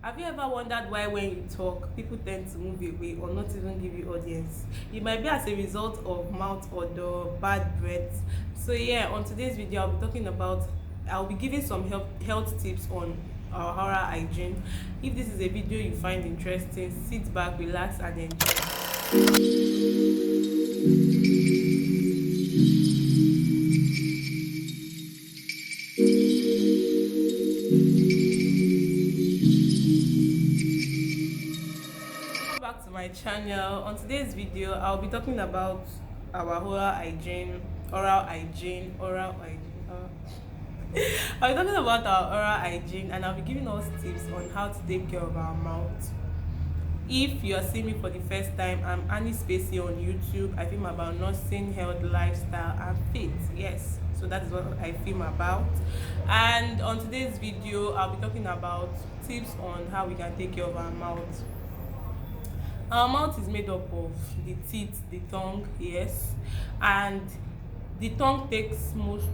Have you ever wondered why when you talk, people tend to move away or not even give you audience? It might be as a result of mouth odor, bad breath. So yeah, on today's video, I'll be giving some health tips on our oral hygiene. If this is a video you find interesting, sit back, relax, and enjoy. Welcome back to my channel. On today's video, I'll be talking about our oral hygiene. I'll be talking about our oral hygiene, and I'll be giving us tips on how to take care of our mouth. If you are seeing me for the first time, I'm Annie Spacey on YouTube. I film about nursing, health, lifestyle, and faith. Yes, so that is what I film about. And on today's video, I'll be talking about tips on how we can take care of our mouth. Our mouth is made up of the teeth, the tongue, yes, and the tongue takes most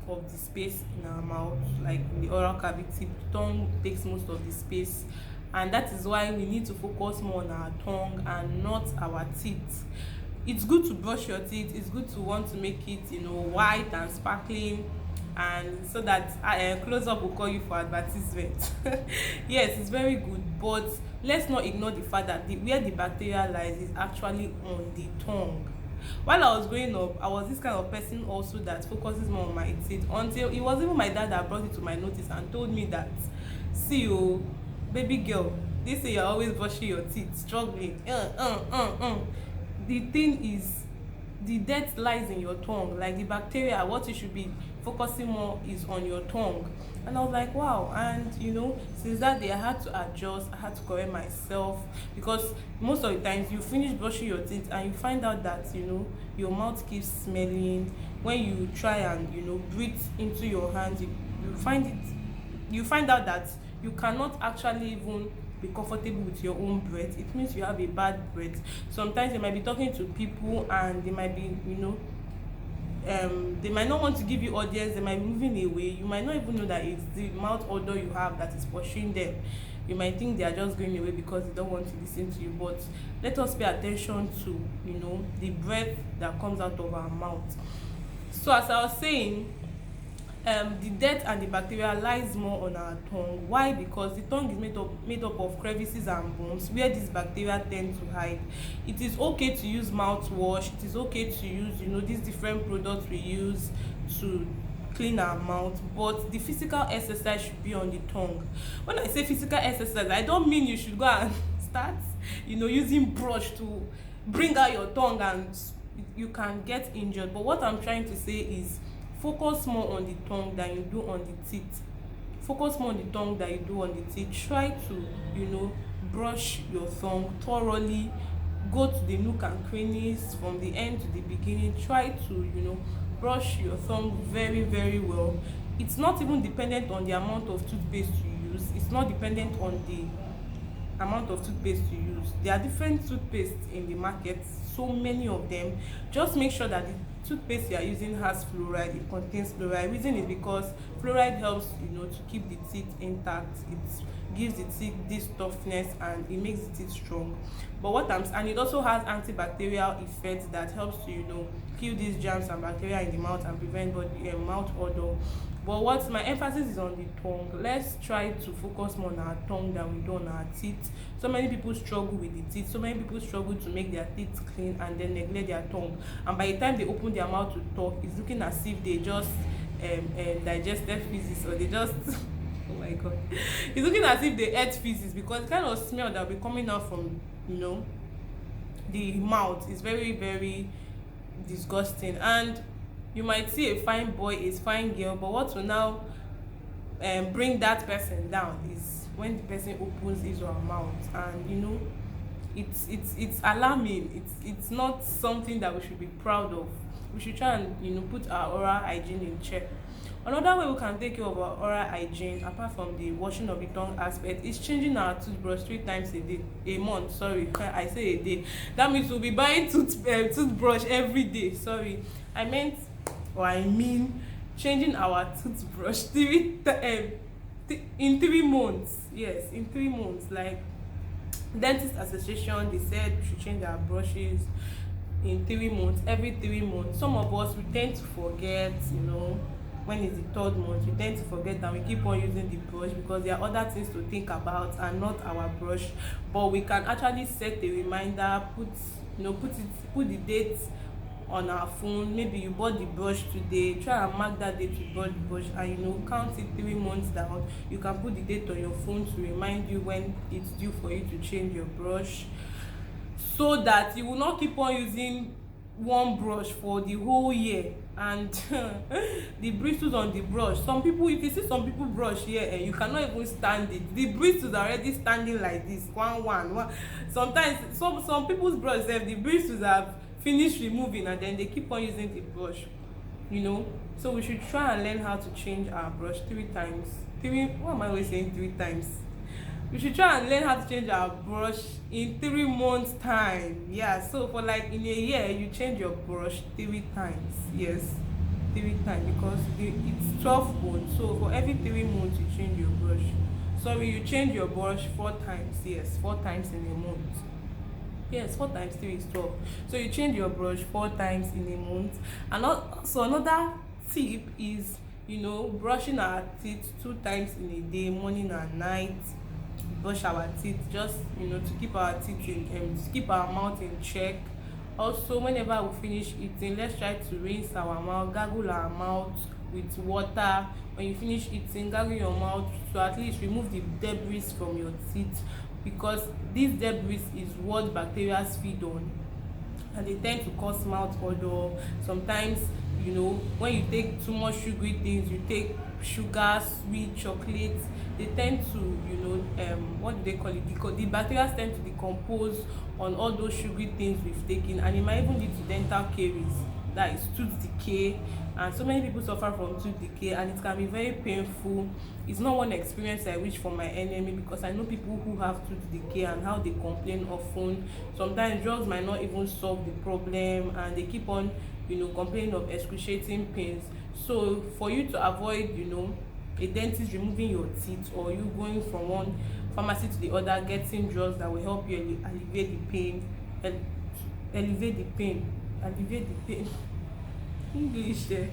of the space in our mouth, like in the oral cavity. The tongue takes most of the space, and that is why we need to focus more on our tongue and not our teeth. It's good to brush your teeth. It's good to want to make it, white and sparkling, and so that close up will call you for advertisement. Yes, it's very good, but let's not ignore the fact that where the bacteria lies is actually on the tongue. While I was growing up, I was this kind of person also that focuses more on my teeth, until it was even my dad that brought it to my notice and told me that, see, oh baby girl, they say you're always brushing your teeth, struggling. The thing is, the dirt lies in your tongue. Like the bacteria, what you should be focusing more is on your tongue. And I was like, wow. And since that day, I had to adjust, I had to correct myself, because most of the times you finish brushing your teeth and you find out that your mouth keeps smelling. When you try and breathe into your hands, you find out that you cannot actually even be comfortable with your own breath. It means you have a bad breath. Sometimes you might be talking to people and they might be they might not want to give you audience. They might be moving away. You might not even know that it's the mouth odor you have that is pursuing them. You might think they are just going away because they don't want to listen to you. But let us pay attention to the breath that comes out of our mouth. So as I was saying, the dirt and the bacteria lies more on our tongue. Why? Because the tongue is made up of crevices and bones where these bacteria tend to hide. It is okay to use mouthwash. It is okay to use these different products we use to clean our mouth, but the physical exercise should be on the tongue. When I say physical exercise, I don't mean you should go and start using brush to bring out your tongue and you can get injured. But what I'm trying to say is, focus more on the tongue than you do on the teeth. Focus more on the tongue than you do on the teeth. Try to brush your tongue thoroughly. Go to the nook and crannies from the end to the beginning. Try to brush your tongue very, very well. It's not even dependent on the amount of toothpaste you use. It's not dependent on the amount of toothpaste you use. There are different toothpastes in the market, so many of them. Just make sure that the toothpaste you are using has fluoride. It contains fluoride. Reason is because fluoride helps to keep the teeth intact. It gives the teeth this toughness and it makes the teeth strong. But and it also has antibacterial effects that helps to kill these germs and bacteria in the mouth and prevent mouth odor. But what my emphasis is on the tongue. Let's try to focus more on our tongue than we do on our teeth. So many people struggle with the teeth. So many people struggle to make their teeth clean and then neglect their tongue. And by the time they open their mouth to talk, it's looking as if they just digested feces, or they just oh my god, it's looking as if they ate feces, because the kind of smell that will be coming out from the mouth is very, very disgusting. And you might see a fine boy, a fine girl, but what will now bring that person down is when the person opens his or her mouth, and it's alarming. It's not something that we should be proud of. We should try and put our oral hygiene in check. Another way we can take care of our oral hygiene, apart from the washing of the tongue aspect, is changing our toothbrush 3 times a month. Sorry, I say a day. That means we'll be buying toothbrush every day. Sorry, I mean changing our toothbrush 3 in 3 months. Yes, in 3 months. Like dentist association, they said we should change our brushes in 3 months, every 3 months. Some of us, we tend to forget, when it's the third month, we tend to forget and we keep on using the brush because there are other things to think about and not our brush. But we can actually set a reminder, put the date on our phone. Maybe you bought the brush today, try and mark that date you bought the brush, and count it 3 months down. You can put the date on your phone to remind you when it's due for you to change your brush, so that you will not keep on using one brush for the whole year. And the bristles on the brush, some people, if you see some people brush here and you cannot even stand it, the bristles are already standing like this, one. Sometimes some people's brush, the bristles have finished removing and then they keep on using the brush. So we should try and learn how to change our brush 3 times. Why am I always saying 3 times? We should try and learn how to change our brush in 3 months time. Yeah, so for like in a year you change your brush 3 times. Yes, 3 times, because it's 12 months, so for every 3 months you change your brush. Sorry, you change your brush 4 times. Yes, 4 times in a month. Yes, 4 times 3 is 12. So you change your brush 4 times in a month. And also another tip is, brushing our teeth 2 times in a day, morning and night. Brush our teeth, just to keep our teeth to keep our mouth in check. Also, whenever we finish eating, let's try to rinse our mouth, gargle our mouth with water. When you finish eating, gargle your mouth to at least remove the debris from your teeth, because this debris is what bacteria feed on, and they tend to cause mouth odor. Sometimes, when you take too much sugary things, you take sugar, sweet, chocolate, they tend to, what do they call it? The bacteria tend to decompose on all those sugary things we've taken, and it might even lead to dental caries, that is tooth decay. And so many people suffer from tooth decay, and it can be very painful. It's not one experience I wish for my enemy, because I know people who have tooth decay and how they complain often. Sometimes drugs might not even solve the problem, and they keep on complaining of excruciating pains. So for you to avoid a dentist removing your teeth, or you going from one pharmacy to the other getting drugs that will help you alleviate the pain English there.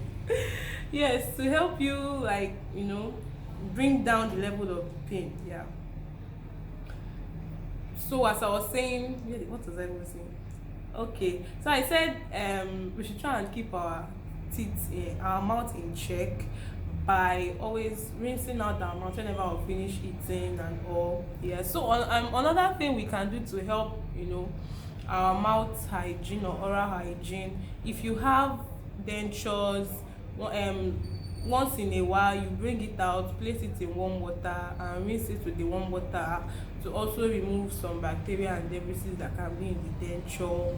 Yes, to help you, bring down the level of the pain. Yeah. So as I was saying, what was I even saying? Okay, so I said we should try and keep our our mouth in check by always rinsing out our mouth whenever we finish eating and all. Yeah. So another thing we can do to help our mouth hygiene or oral hygiene, if you have dentures, once in a while you bring it out, place it in warm water and rinse it with the warm water to also remove some bacteria and debris that can be in the denture.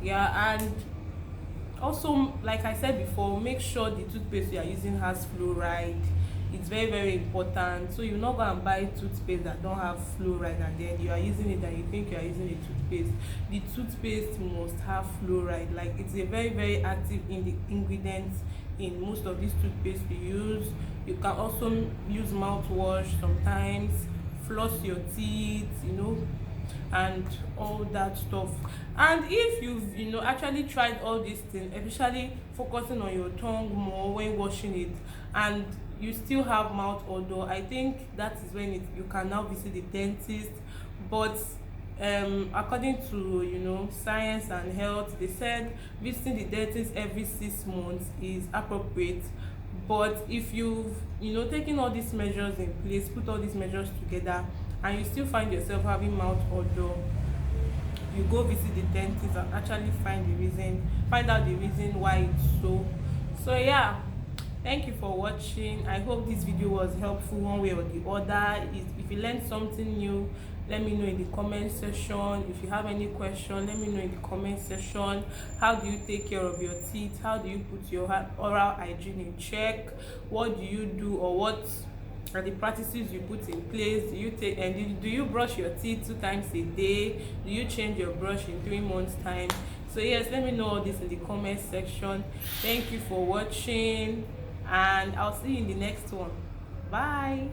Yeah. And also, like I said before, make sure the toothpaste you are using has fluoride. It's very, very important. So you're not going to buy toothpaste that don't have fluoride and then you are using it and you think you are using a toothpaste. The toothpaste must have fluoride. Like, it's a very, very active ingredient in most of these toothpaste we use. You can also use mouthwash sometimes, floss your teeth, and all that stuff. And if you've actually tried all these things, especially focusing on your tongue more when washing it, and you still have mouth odor, I think that is when you can now visit the dentist. But according to science and health, they said visiting the dentist every 6 months is appropriate. But if you've taken all these measures in place, put all these measures together, and you still find yourself having mouth odor, you go visit the dentist and actually find out the reason why it's so. Yeah, thank you for watching. I hope this video was helpful one way or the other. If you learned something new, let me know in the comment section. If you have any question, let me know in the comment section. How do you take care of your teeth? How do you put your oral hygiene in check? What do you do, or what are the practices you put in place? Do you brush your teeth 2 times a day? Do you change your brush in 3 months time? So yes, let me know all this in the comment section. Thank you for watching, and I'll see you in the next one. Bye.